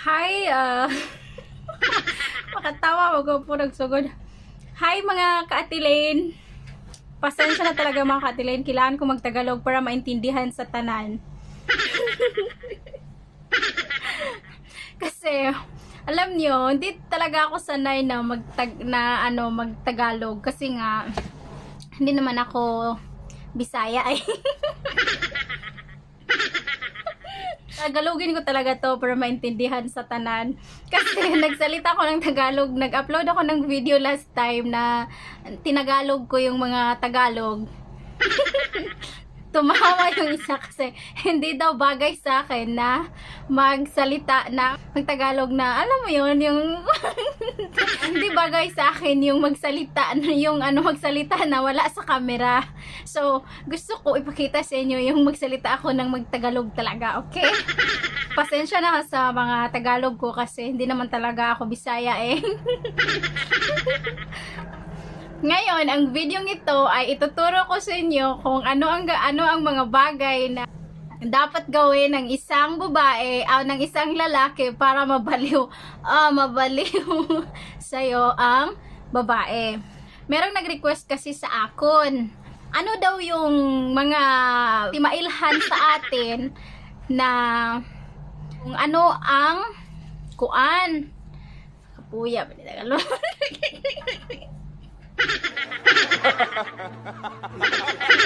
Hi, makatawa, wag po nagsugod. Hi mga ka-Atilain. Pasensya na talaga mga ka-Atilain. Kailangan ko magtagalog para maintindihan sa tanan. Kasi, alam nyo, hindi talaga ako sanay na magtagalog. Kasi nga, hindi naman ako Bisaya eh. Tagalogin ko talaga to para maintindihan sa tanan. Kasi nagsalita ko ng Tagalog, nag-upload ako ng video last time na tinagalog ko yung mga Tagalog. Tumawa yung isa kasi hindi daw bagay sa akin na magsalita na magtagalog na, alam mo yun, yung hindi bagay sa akin yung magsalita na wala sa camera. So, gusto ko ipakita sa inyo yung magsalita ako ng magtagalog talaga, okay? Pasensya na sa mga Tagalog ko kasi hindi naman talaga ako Bisaya eh. Ngayon, ang video ito ay ituturo ko sa inyo kung ano ang mga bagay na dapat gawin ng isang babae o ng isang lalaki para mabaliw sa'yo ang babae. Merong nag-request kasi sa akon. Ano daw yung mga timailhan sa atin na kung ano ang kuan. Kapuya, Tagalog.